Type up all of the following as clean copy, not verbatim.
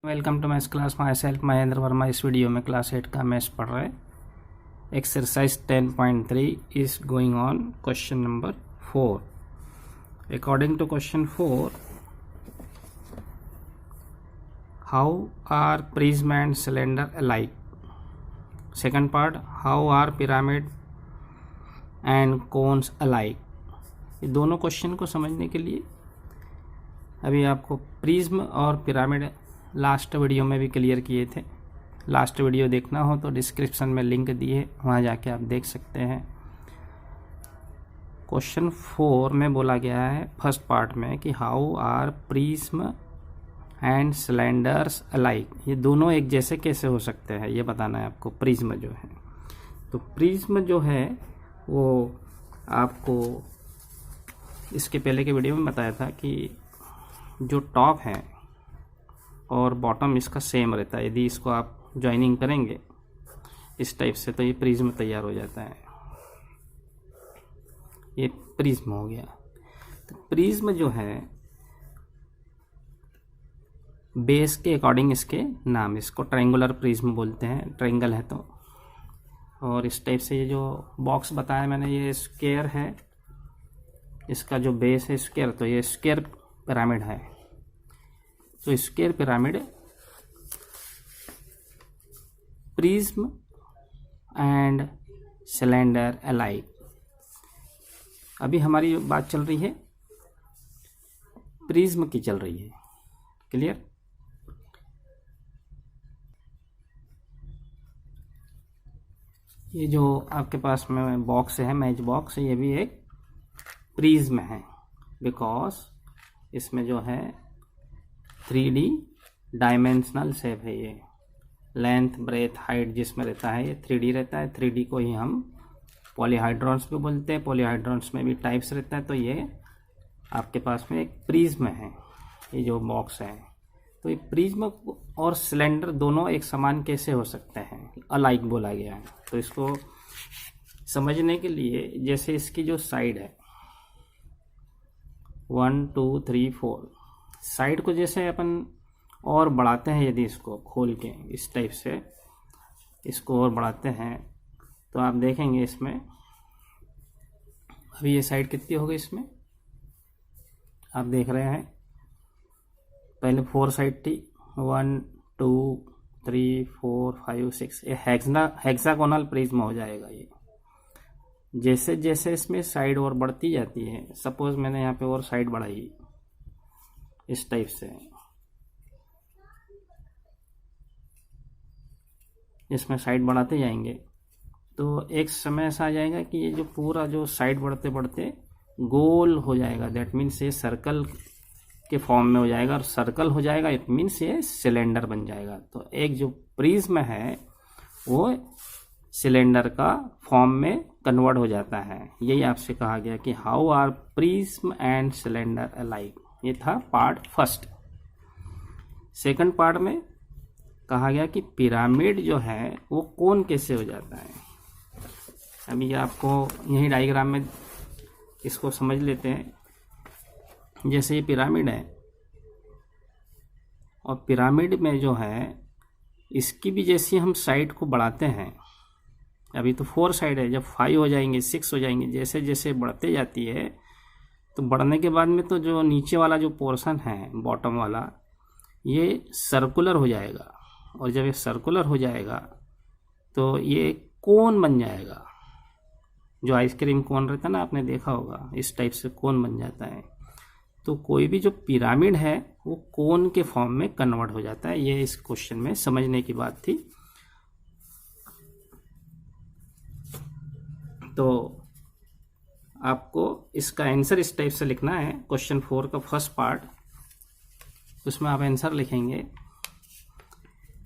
Welcome to maths class. Myself Mahendra Verma. इस video में class 8 का मैथ्स पढ़ रहे। Exercise 10.3 is going on. Question number 4। According to question 4, how are prism and cylinder alike. Second part, how are pyramid and cones alike. ये दोनों question को समझने के लिए अभी आपको प्रिज्म और पिरामिड लास्ट वीडियो में भी क्लियर किए थे। लास्ट वीडियो देखना हो तो डिस्क्रिप्शन में लिंक दिए, वहाँ जाके आप देख सकते हैं। क्वेश्चन 4 में बोला गया है फर्स्ट पार्ट में कि how are prism and cylinders alike. ये दोनों एक जैसे कैसे हो सकते हैं ये बताना है आपको। प्रिज्म जो है, तो प्रिज्म जो है वो आपको इसके पहले के वीडियो में बताया था कि जो टॉप है और बॉटम इसका सेम रहता है। यदि इसको आप जॉइनिंग करेंगे इस टाइप से तो ये प्रिज्म तैयार हो जाता है। ये प्रिज्म हो गया। तो प्रिज्म जो है बेस के अकॉर्डिंग इसके नाम, इसको ट्रायंगुलर प्रिज्म बोलते हैं, ट्रायंगल है तो। और इस टाइप से ये जो बॉक्स बताया मैंने ये स्क्वायर है, इसका जो बेस है स्क्वायर, तो ये स्क्वायर पिरामिड है। तो square pyramid prism and cylinder alike. अभी हमारी बात चल रही है प्रिज्म की, चल रही है। क्लियर? ये जो आपके पास में बॉक्स है, मैच बॉक्स, ये भी एक प्रिज्म है, बिकॉज इसमें जो है 3D डायमेंशनल शेप है। ये लेंथ ब्रेथ हाइट जिसमें रहता है ये 3D रहता है। 3D को ही हम पॉलीहाइड्रॉन्स भी बोलते हैं। पॉलीहाइड्रॉन्स में भी टाइप्स रहता है। तो ये आपके पास में एक प्रिज्म है, ये जो बॉक्स है। तो ये प्रिज्म और सिलेंडर दोनों एक समान कैसे हो सकते हैं, अलाइक बोला गया है। तो इसको समझने के लिए जैसे इसकी जो साइड है 1 2 3 4, साइड को जैसे अपन और बढ़ाते हैं, यदि इसको खोल के इस टाइप से इसको और बढ़ाते हैं तो आप देखेंगे इसमें अभी ये साइड कितनी हो गई। इसमें आप देख रहे हैं पहले 4 साइड थी, 1 2 3 4 5 6। ये हेक्सागोनल प्रिज्म हो जाएगा। ये जैसे जैसे इसमें साइड और बढ़ती जाती है, सपोज मैंने यहाँ पे और साइड बढ़ाई इस टाइप से, इसमें साइड बढ़ाते जाएंगे तो एक समय ऐसा आ जाएगा कि ये जो पूरा जो साइड बढ़ते बढ़ते गोल हो जाएगा। दैट मीन्स ये सर्कल के फॉर्म में हो जाएगा, और सर्कल हो जाएगा इट मीन्स ये सिलेंडर बन जाएगा। तो एक जो प्रिज्म है वो सिलेंडर का फॉर्म में कन्वर्ट हो जाता है। यही आपसे कहा गया कि how are prism and cylinder alike. ये था पार्ट फर्स्ट। सेकंड पार्ट में कहा गया कि पिरामिड जो है वो कोन कैसे हो जाता है। अभी आपको यही डायग्राम में इसको समझ लेते हैं। जैसे ये पिरामिड है और पिरामिड में जो है इसकी भी जैसी हम साइड को बढ़ाते हैं, अभी तो 4 साइड है, जब 5 हो जाएंगे 6 हो जाएंगे, जैसे जैसे बढ़ते जाती है तो बढ़ने के बाद में तो जो नीचे वाला जो पोर्शन है बॉटम वाला ये सर्कुलर हो जाएगा। और जब ये सर्कुलर हो जाएगा तो ये कोन बन जाएगा। जो आइसक्रीम कोन रहता है ना, आपने देखा होगा, इस टाइप से कोन बन जाता है। तो कोई भी जो पिरामिड है वो कोन के फॉर्म में कन्वर्ट हो जाता है। ये इस क्वेश्चन में समझने की बात थी। तो आपको इसका आंसर इस टाइप से लिखना है। क्वेश्चन 4 का फर्स्ट पार्ट, उसमें आप आंसर लिखेंगे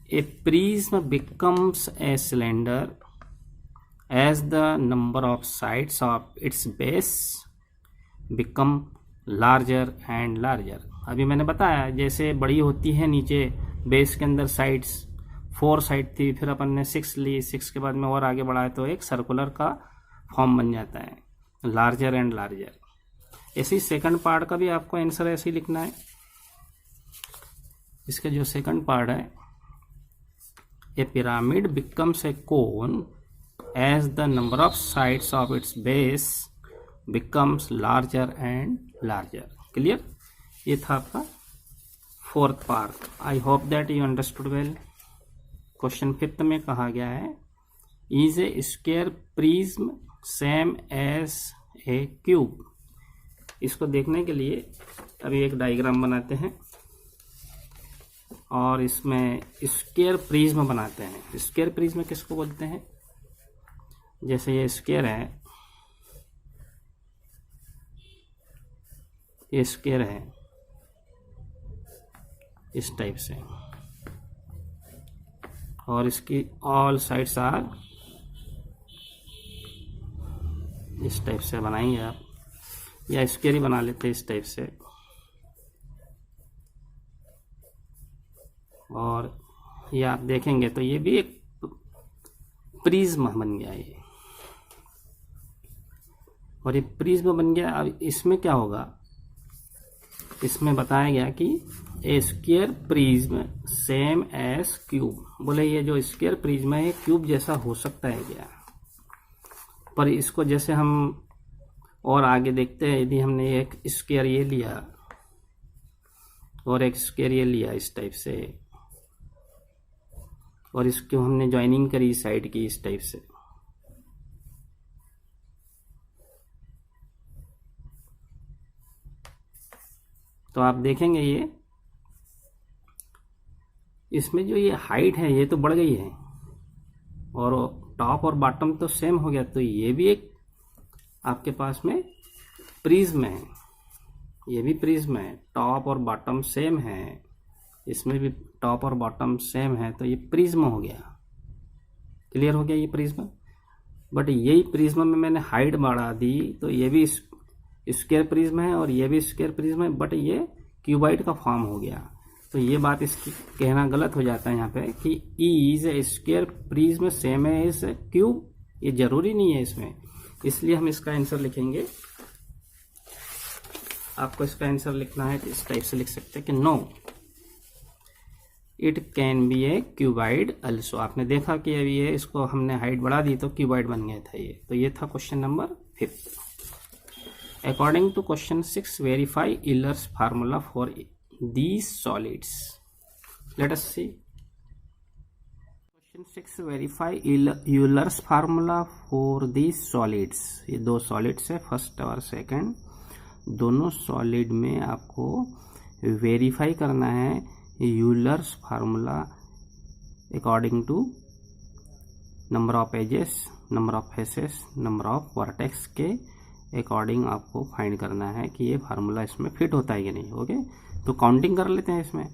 a prism becomes a cylinder as the number of sides of its base become larger and larger. अभी मैंने बताया जैसे बड़ी होती है नीचे बेस के अंदर साइड्स, 4 साइड थी, फिर अपन ने 6 ली, 6 के बाद में और आगे बढ़ाए तो एक सर्कुलर का फॉर्म बन जाता है, लार्जर एंड लार्जर। ऐसे ही सेकंड पार्ट का भी आपको आंसर ऐसे ही लिखना है। इसका जो सेकंड पार्ट है, a pyramid becomes a cone as the number of sides of its base becomes larger and larger. Clear? ये था आपका fourth part. I hope that you understood well. Question 5 में कहा गया है, is a square prism same as a cube. इसको देखने के लिए अभी एक डायग्राम बनाते हैं और इसमें स्क्वायर प्रिज्म बनाते हैं। स्क्वायर प्रिज्म किसको बोलते हैं? जैसे ये स्क्वायर है, ये स्क्वायर है इस टाइप से, और इसकी ऑल साइड्स आर इस टाइप से बनाएंगे आप, या स्क्वायर ही बना लेते हैं इस टाइप से। और ये आप देखेंगे तो ये भी एक प्रिज्म बन गया ये, और ये प्रिज्म बन गया। अब इसमें क्या होगा, इसमें बताया गया कि a square prism same as cube. बोले ये जो स्क्वायर प्रिज्म है क्यूब जैसा हो सकता है क्या? पर इसको जैसे हम और आगे देखते हैं, यदि हमने एक स्क्वायर ये लिया और एक स्क्वायर ये लिया इस टाइप से, और इसको हमने ज्वाइनिंग करी साइड की इस टाइप से, तो आप देखेंगे ये इसमें जो ये हाइट है ये तो बढ़ गई है, और टॉप और बॉटम तो सेम हो गया, तो ये भी एक आपके पास में प्रिज्म है। ये भी प्रिज्म है, टॉप और बॉटम सेम है, इसमें भी टॉप और बॉटम सेम है, तो ये प्रिज्म हो गया। क्लियर हो गया ये प्रिज्म। बट यही प्रिज्म में मैंने हाइट बढ़ा दी, तो ये भी स्क्वायर प्रिज्म है और ये भी स्क्वायर प्रिज्म है, बट ये क्यूबाइड का फॉर्म हो गया। तो ये बात इसकी कहना गलत हो जाता है यहाँ पे कि is a square prism same as cube. ये जरूरी नहीं है इसमें, इसलिए हम इसका आंसर लिखेंगे। आपको इसका आंसर लिखना है तो इस टाइप से लिख सकते हैं कि no it can be a cuboid also. आपने देखा कि अभी ये इसको हमने हाइट बढ़ा दी तो क्यूबाइड बन गया था ये। तो ये था question number 5। According to question 6 verify Euler's formula for these solids. Let us see. Question 6 verify Euler's formula for these solids. ये दो solids है, फर्स्ट और सेकंड। दोनों सॉलिड में आपको वेरीफाई करना है Euler's formula according to number of edges, number of faces, number of vertex के अकॉर्डिंग आपको फाइंड करना है कि ये फार्मूला इसमें फिट होता है कि नहीं। ओके, तो काउंटिंग कर लेते हैं। इसमें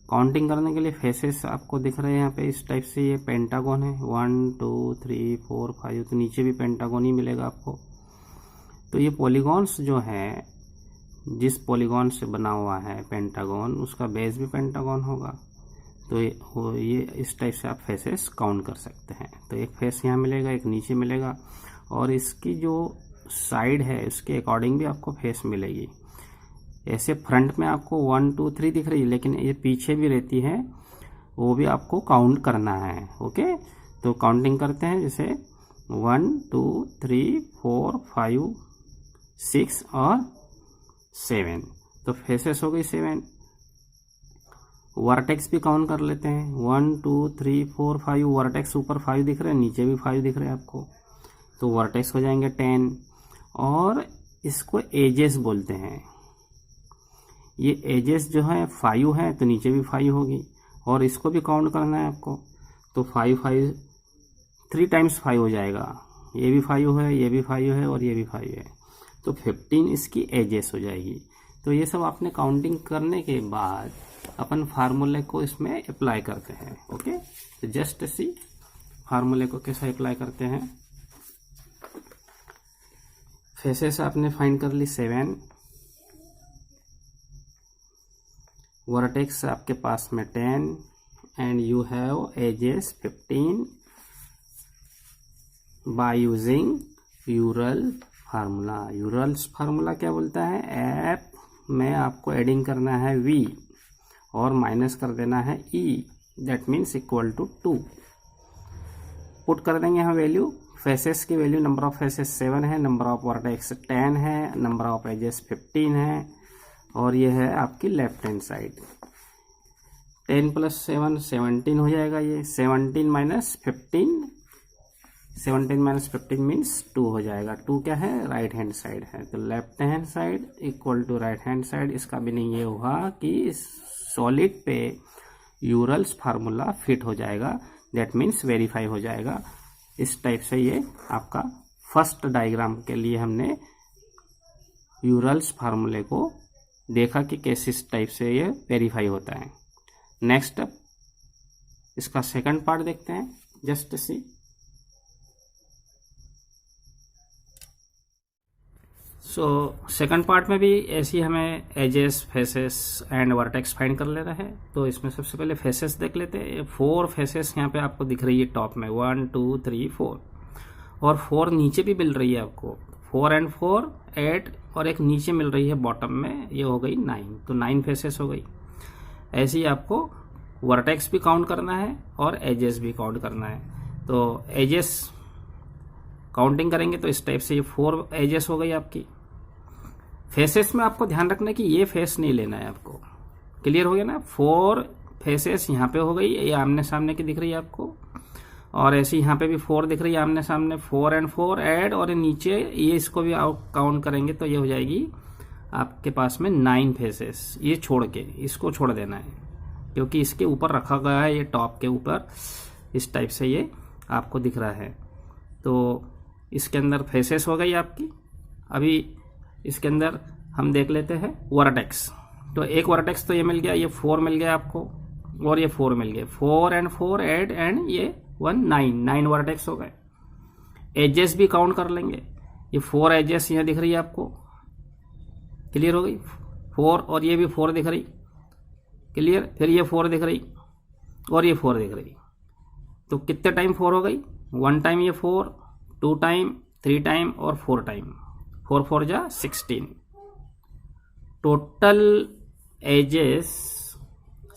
काउंटिंग करने के लिए फेसेस आपको दिख रहे हैं यहाँ पे इस टाइप से, ये पेंटागन है 1 2 3 4 5, तो नीचे भी पेंटागन ही मिलेगा आपको। तो ये पॉलीगॉन्स जो है, जिस पॉलीगॉन से बना हुआ है पेंटागन, उसका बेस भी पेंटागन होगा। तो ये इस टाइप से आप फेसेस काउंट कर सकते हैं। तो एक फेस यहाँ मिलेगा, एक नीचे मिलेगा, और इसकी जो साइड है उसके अकॉर्डिंग भी आपको फेस मिलेगी। ऐसे फ्रंट में आपको 1 2 3 दिख रही है, लेकिन ये पीछे भी रहती है, वो भी आपको काउंट करना है। ओके, तो काउंटिंग करते हैं। जैसे 1 2 3 4 5 6 और 7, तो फेसेस हो गई 7। वर्टेक्स भी काउंट कर लेते हैं। 1 2 3 4 5 वर्टेक्स ऊपर 5 दिख रहे हैं, नीचे भी 5 दिख रहे हैं आपको, तो वर्टेक्स हो जाएंगे 10। और इसको एजेस बोलते हैं। ये एजेस जो है 5 है, तो नीचे भी 5 होगी, और इसको भी काउंट करना है आपको। तो 5 5 3 टाइम्स 5 हो जाएगा। ये भी 5 है, ये भी 5 है, और ये भी 5 है, तो 15 इसकी एजेस हो जाएगी। तो ये सब आपने काउंटिंग करने के बाद अपन फार्मूले को इसमें अप्लाई करते हैं। ओके, तो जस्ट सी फार्मूले को कैसे अप्लाई करते हैं। फेसेस आपने फाइंड कर ली 7, वर्टेक्स आपके पास में 10, and you have edges 15 by using Euler formula. Euler's formula क्या बोलता है, एफ में आपको एडिंग करना है v, और माइनस कर देना है E, that means equal to 2। Put कर देंगे हम वैल्यू, फेसेस की वैल्यू, नंबर ऑफ फेसेस 7 है, नंबर ऑफ वर्टेक्स 10 है, नंबर ऑफ एजेस 15 है, और ये है आपकी लेफ्ट हैंड साइड। 10 + 7 17 हो जाएगा, ये 17 माइनस 15, 17 माइनस 15 मीन्स 2 हो जाएगा। 2 क्या है, राइट हैंड साइड है, तो left hand side equal to right hand side. इसका मीनिंग ये हुआ कि सॉलिड पे यूरल्स फार्मूला फिट हो जाएगा, दैट मीन्स वेरीफाई हो जाएगा। इस टाइप से ये आपका फर्स्ट डायग्राम के लिए हमने यूरल्स फार्मूले को देखा कि कैसे इस टाइप से ये वेरीफाई होता है। नेक्स्ट इसका सेकंड पार्ट देखते हैं, just see. So second part में भी ऐसी हमें edges, faces and vertex find कर लेना है। तो इसमें सबसे पहले फेसेस देख लेते हैं। 4 फेसेस यहाँ पे आपको दिख रही है टॉप में, 1 2 3 4, और 4 नीचे भी मिल रही है आपको, 4 and 4 8, और एक नीचे मिल रही है बॉटम में, ये हो गई 9, तो 9 फेसेस हो गई। ऐसे ही आपको वर्टेक्स भी काउंट करना है और एजेस भी काउंट करना है। तो एजेस काउंटिंग करेंगे तो इस टाइप से ये 4 एजेस हो गई आपकी। फेसेस में आपको ध्यान रखना है कि ये फेस नहीं लेना है आपको, क्लियर हो गया ना। 4 फेसेस यहाँ पे हो गई, ये आमने सामने की दिख रही है आपको, और ऐसे यहाँ पे भी 4 दिख रही है आमने सामने, 4 and 4 ऐड, और नीचे ये इसको भी काउंट करेंगे तो ये हो जाएगी आपके पास में 9 फेसेस। ये छोड़ के इसको छोड़ देना है, क्योंकि इसके ऊपर रखा गया है, ये टॉप के ऊपर इस टाइप से ये आपको दिख रहा है। तो इसके अंदर फेसेस हो गई आपकी। अभी इसके अंदर हम देख लेते हैं वर्टेक्स। तो एक वर्टेक्स तो ये मिल गया, ये 4 मिल गया आपको, और ये 4 मिल गए, 4 and 4 ऐड, एंड ये 1 9 वर्टेक्स हो गए। एजेस भी काउंट कर लेंगे, ये 4 एजेस यहाँ दिख रही है आपको, क्लियर हो गई, 4, और ये भी 4 दिख रही, क्लियर। फिर ये 4 दिख रही, और ये 4 दिख रही। तो कितने टाइम 4 हो गई, 1 टाइम ये 4, 2 टाइम, 3 टाइम, और 4 टाइम, 4 4 जा 16। टोटल एजेस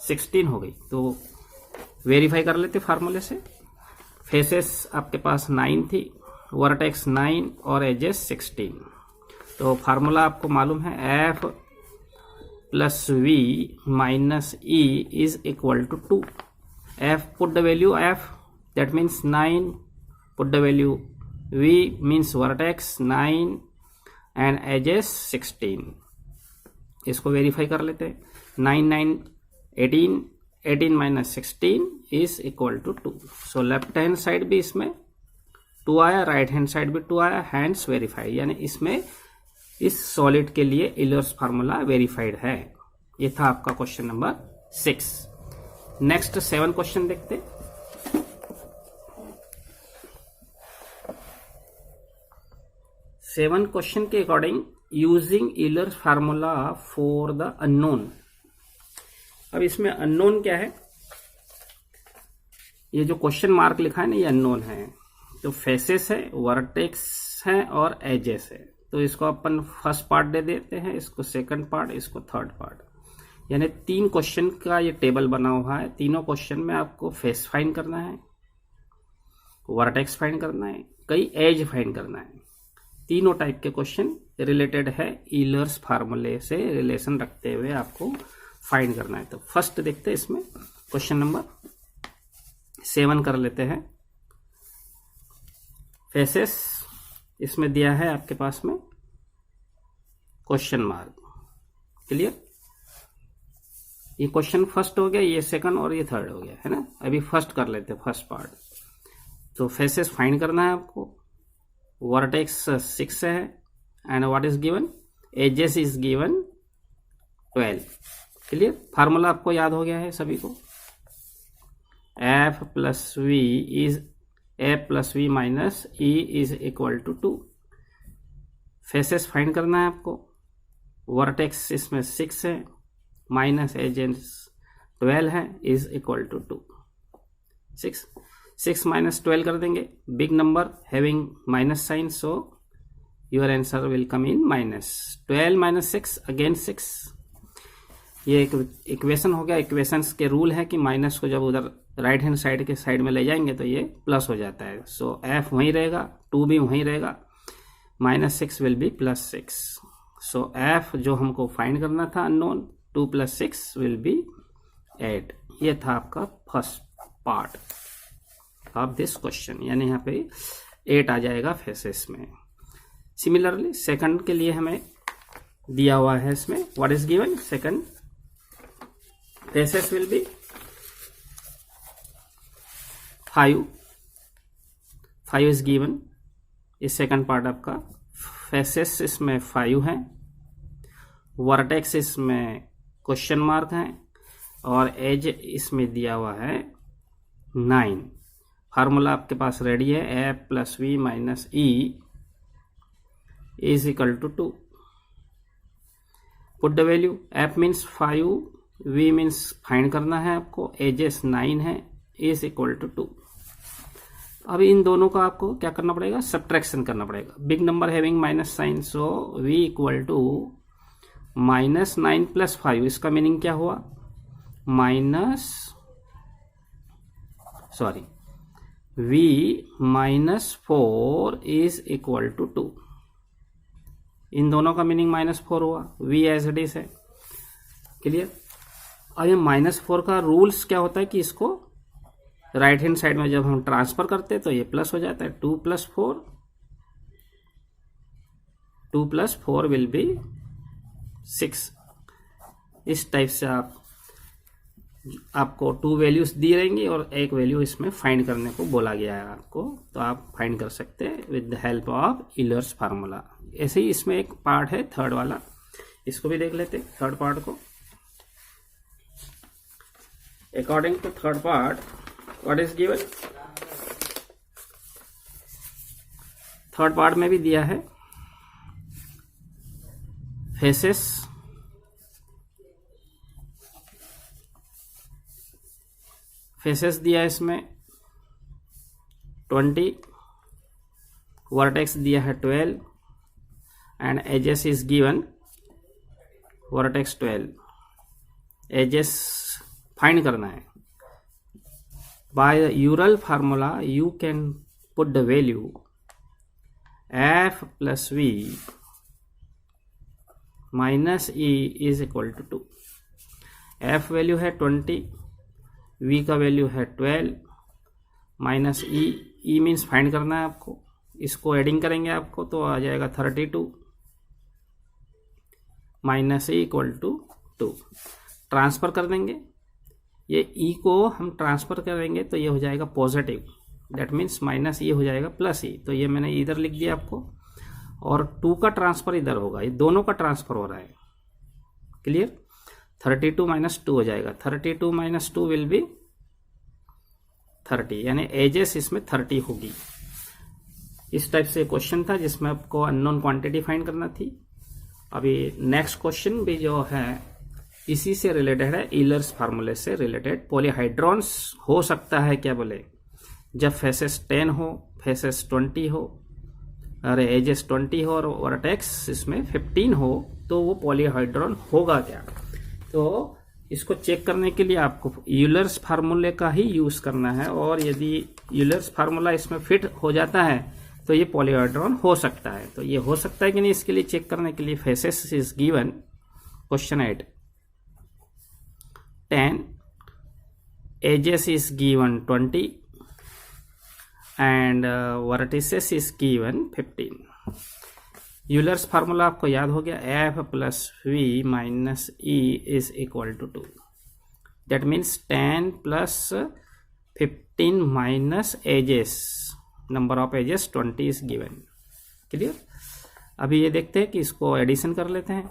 16 हो गई। तो वेरीफाई कर लेते फार्मूले से। फेसेस आपके पास 9 थी, वर्टेक्स 9, और एजेस 16। तो फार्मूला आपको मालूम है, F + V - E is equal to 2। F, put the value F, that means 9, put the value V means vertex 9 and edges 16। इसको वेरीफाई कर लेते हैं। 9 9 18, 18 - 16 is equal to 2। So left hand side भी इसमें 2 आया, राइट हैंड साइड भी 2 आया, hands verified, यानी इसमें इस सॉलिड के लिए यूलर्स फार्मूला वेरीफाइड है। ये था आपका क्वेश्चन नंबर 6। नेक्स्ट 7 क्वेश्चन देखते। 7 क्वेश्चन के according using Euler's formula for the unknown. अब इसमें अननोन क्या है, ये जो क्वेश्चन मार्क लिखा है ना, ये अननोन है। तो फेसेस है, वर्टेक्स है, और एजेस है। तो इसको अपन फर्स्ट पार्ट दे देते हैं, इसको सेकंड पार्ट, इसको थर्ड पार्ट। यानी 3 क्वेश्चन का ये टेबल बना हुआ है। तीनों क्वेश्चन में आपको फेस फाइंड करना है, वर्टेक्स फाइंड करना है, कई एज फाइंड करना है। तीनों टाइप के क्वेश्चन रिलेटेड है, यूलर्स फार्मूले से रिलेशन रखते हुए आपको फाइंड करना है। तो फर्स्ट देखते हैं, इसमें क्वेश्चन नंबर 7 कर लेते हैं। फेसेस इसमें दिया है आपके पास में क्वेश्चन मार्क, क्लियर। ये क्वेश्चन फर्स्ट हो गया, ये सेकंड, और ये थर्ड हो गया, है ना। अभी फर्स्ट कर लेते हैं, फर्स्ट पार्ट। तो फेसेस फाइंड करना है आपको। वर्टेक्स 6 है, and what is given, edges is given 12, clear. Formula आपको याद हो गया है सभी को। F + V is A + V - E is equal to 2। Faces find करना है आपको। वर्टेक्स इसमें 6 है, माइनस एजेस 12 है, इज इक्वल टू 2। 6 - 12 कर देंगे, big number having minus sign, so your answer will come in -12 - 6 again 6। ये एक इक्वेशन हो गया। इक्वेशंस के रूल है कि माइनस को जब उधर राइट हैंड साइड के साइड में ले जाएंगे तो ये प्लस हो जाता है। सो एफ वहीं रहेगा, 2 भी वहीं रहेगा, -6 विल बी +6। सो एफ जो हमको फाइंड करना था अननोन, 2 + 6 विल बी 8। ये था आपका first part of this question, यानी यहाँ पे 8 आ जाएगा फेसेस में। सिमिलरली सेकंड के लिए हमें दिया हुआ है इसमें, what is given, second faces will be 5 is given. इस सेकंड पार्ट आपका फेसेस इसमें 5 है, वर्टेक्स इसमें क्वेश्चन मार्क है, और एज इसमें दिया हुआ है 9। फार्मूला आपके पास रेडी है, f + v - e is equal to 2। Put the value, f means 5, v means find करना है आपको, एजेस 9 है, इज इक्वल टू 2। अब इन दोनों का आपको क्या करना पड़ेगा, सब्ट्रैक्शन करना पड़ेगा। Big number having minus sign, so v equal to -9 + 5। इसका मीनिंग क्या हुआ, v -4 इज इक्वल टू 2। इन दोनों का मीनिंग -4 हुआ, v एज इट इज है, क्लियर। अब ये -4 का रूल्स क्या होता है कि इसको राइट हैंड साइड में जब हम ट्रांसफर करते हैं तो ये प्लस हो जाता है, 2 + 4 विल बी 6। इस टाइप से आपको 2 वैल्यूज दी रहेंगी और एक वैल्यू इसमें फाइंड करने को बोला गया है आपको, तो आप फाइंड कर सकते हैं with the help of Euler's formula. ऐसे ही इसमें एक पार्ट है थर्ड वाला, इसको भी देख लेते हैं थर्ड पार्ट को। According to third part, what is given, third part में भी दिया है फेसेस दिया है इसमें 20, वर्टेक्स दिया है 12 and edges is given vertex 12। Edges find करना है। By Euler formula you can put the value f + v - e is equal to 2। f value है 20, v का वैल्यू है 12 - e मीन्स फाइंड करना है आपको। इसको एडिंग करेंगे आपको तो आ जाएगा 32 - e इक्वल टू 2। ट्रांसफर कर देंगे, ये e को हम ट्रांसफर करेंगे तो ये हो जाएगा पॉजिटिव, दैट मीन्स -e हो जाएगा +e। तो ये मैंने इधर लिख दिया आपको, और 2 का ट्रांसफर इधर होगा, ये दोनों का ट्रांसफर हो रहा है, क्लियर। 32 - 2 हो जाएगा, 32 - 2 विल बी 30, यानी एजेस इसमें 30 होगी। इस टाइप से क्वेश्चन था जिसमें आपको अननोन क्वांटिटी फाइंड करना थी। अभी नेक्स्ट क्वेश्चन भी जो है इसी से रिलेटेड है, यूलर्स फार्मूले से रिलेटेड। पॉलीहाइड्रॉन्स हो सकता है क्या बोले, जब फेसेस 10 हो, फेसेस 20 हो, अरे एजेस 20 हो और वर्टेक्स इसमें 15 हो, तो वो पॉलीहाइड्रॉन होगा क्या। तो इसको चेक करने के लिए आपको यूलर्स फार्मूले का ही यूज करना है, और यदि यूलर्स फार्मूला इसमें फिट हो जाता है तो ये पॉलीहाइड्रॉन हो सकता है। तो ये हो सकता है कि नहीं, इसके लिए चेक करने के लिए faces is given, question 8 10, edges is given 20 and vertices is given 15। Euler's formula आपको याद हो गया, f + v - e is equal to 2। That means 10 + 15 - edges, number of edges 20 is given, clear. अभी ये देखते हैं कि इसको एडिशन कर लेते हैं।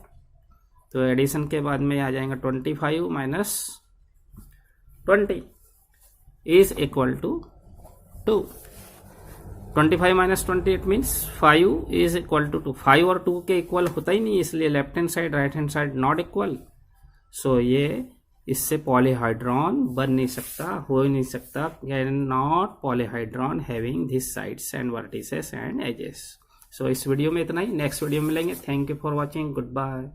तो एडिशन के बाद में आ जाएगा 25 - 20 is equal to 2। 25 - 20 it means 5 is equal to 2। 5 और 2 के इक्वल होता ही नहीं, इसलिए left hand side right hand side not equal. So ये इससे पॉलीहाइड्रॉन बन नहीं सकता, हो ही नहीं सकता, can not polyhedron having this sides and vertices and edges. So इस वीडियो में इतना ही, नेक्स्ट वीडियो में मिलेंगे। Thank you for watching, good bye.